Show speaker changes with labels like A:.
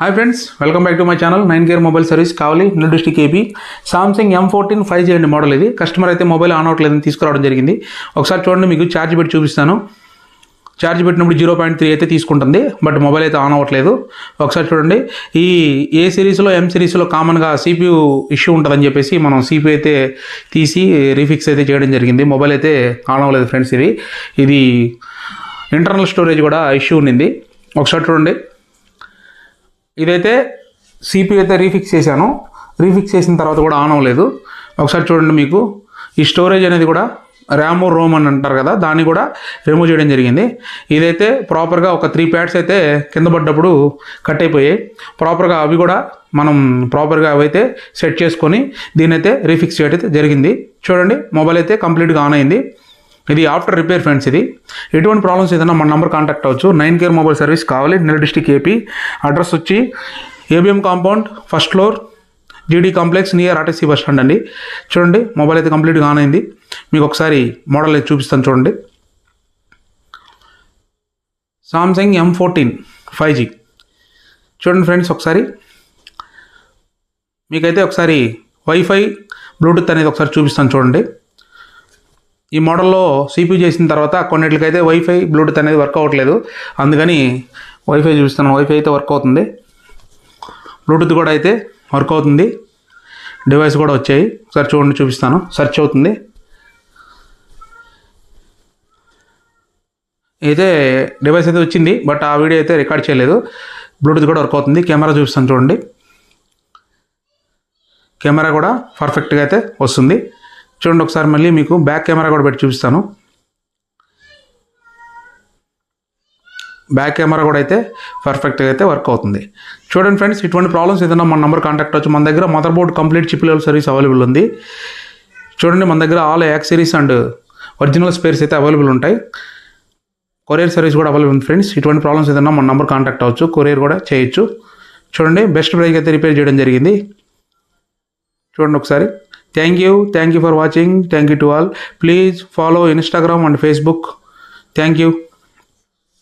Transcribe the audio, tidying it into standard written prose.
A: Hi friends, welcome back to my channel 9 Gear mobile service కావాలి Nellore district AP. Samsung M14 5G అండి model ఇది. Customer అయితే mobile on అవ్వట్లేదని తీసుకురావడం జరిగింది. ఒకసారి చూడండి, మీకు ఛార్జ్ పెట్టి చూపిస్తాను. ఛార్జ్ పెట్టినప్పుడు 0.3 అయితే తీసుకుంటుంది, బట్ మొబైల్ అయితే ఆన్ అవ్వట్లేదు. ఒకసారి చూడండి, ఈ ఏ సిరీస్లో M సిరీస్లో కామన్గా CPU ఇష్యూ ఉంటుందని చెప్పేసి మనం CPU అయితే తీసి రీఫిక్స్ అయితే చేయడం జరిగింది. మొబైల్ అయితే ఆన్ అవ్వలేదు ఫ్రెండ్స్. ఇది ఇంటర్నల్ స్టోరేజ్ కూడా ఇష్యూ ఉన్నింది. ఒకసారి చూడండి, ఇదైతే CPU అయితే రీఫిక్స్ చేశాను. రీఫిక్స్ చేసిన తర్వాత కూడా ఆన్ అవ్వలేదు. ఒకసారి చూడండి, మీకు ఈ స్టోరేజ్ అనేది కూడా ర్యామ్ రోమ్ అని అంటారు కదా, దాన్ని కూడా రిమూవ్ చేయడం జరిగింది. ఇదైతే ప్రాపర్గా ఒక 3 ప్యాడ్స్ అయితే కింద పడ్డప్పుడు కట్ అయిపోయాయి. ప్రాపర్గా అవి కూడా మనం ప్రాపర్గా అవైతే సెట్ చేసుకొని దీని అయితే రీఫిక్స్ చేయడం అయితే జరిగింది. చూడండి, మొబైల్ అయితే కంప్లీట్గా ఆన్ అయింది. ఇది ఆఫ్టర్ రిపేర్ ఫ్రెండ్స్. ఇది ఎటువంటి ప్రాబ్లమ్స్ ఏదైనా మన నెంబర్ కాంటాక్ట్ అవ్వచ్చు. 9 Gear మొబైల్ సర్వీస్ కావాలి, నెల్లూరు డిస్ట్రిక్ట్ ఏపీ. అడ్రస్ వచ్చి ABM compound, first floor, GD complex, near RTC bus stand అండి. చూడండి, మొబైల్ అయితే కంప్లీట్గా ఆన్ అయింది. మీకు ఒకసారి మోడల్ అయితే చూపిస్తాను చూడండి. సామ్సంగ్ M14 5G చూడండి ఫ్రెండ్స్. ఒకసారి మీకైతే ఒకసారి వైఫై బ్లూటూత్ అనేది ఒకసారి చూపిస్తాను చూడండి. ఈ మోడల్లో CPU చేసిన తర్వాత కొన్నిటికైతే వైఫై బ్లూటూత్ అనేది వర్క్ అవ్వట్లేదు, అందుకని వైఫై చూపిస్తాను. వైఫై అయితే వర్క్ అవుతుంది, బ్లూటూత్ కూడా అయితే వర్క్ అవుతుంది, డివైస్ కూడా వచ్చాయి. ఒకసారి చూడండి, చూపిస్తాను. సెర్చ్ అవుతుంది. అయితే డివైస్ అయితే వచ్చింది, బట్ ఆ వీడియో అయితే రికార్డ్ చేయలేదు. బ్లూటూత్ కూడా వర్క్ అవుతుంది. కెమెరా చూపిస్తాను చూడండి. కెమెరా కూడా పర్ఫెక్ట్గా అయితే వస్తుంది. చూడండి, ఒకసారి మళ్ళీ మీకు బ్యాక్ కెమెరా కూడా పెట్టి చూపిస్తాను. బ్యాక్ కెమెరా కూడా అయితే పర్ఫెక్ట్గా అయితే వర్క్ అవుతుంది. చూడండి ఫ్రెండ్స్, ఇటువంటి ప్రాబ్లమ్స్ ఏదైనా మన నెంబర్ కాంటాక్ట్ అవ్వచ్చు. మన దగ్గర mother board complete chip level service available ఉంది. చూడండి, మన దగ్గర all accessories and original spares అయితే అవైలబుల్ ఉంటాయి. కొరియర్ సర్వీస్ కూడా అవైలబుల్ ఉంది ఫ్రెండ్స్. ఇటువంటి ప్రాబ్లమ్స్ ఏదైనా మన నెంబర్ కాంటాక్ట్ అవ్వచ్చు, కొరియర్ కూడా చేయొచ్చు. చూడండి, బెస్ట్ ప్రైస్కి అయితే రిపేర్ చేయడం జరిగింది. చూడండి ఒకసారి. Thank you for watching. Thank you to all. Please follow Instagram and Facebook. Thank you.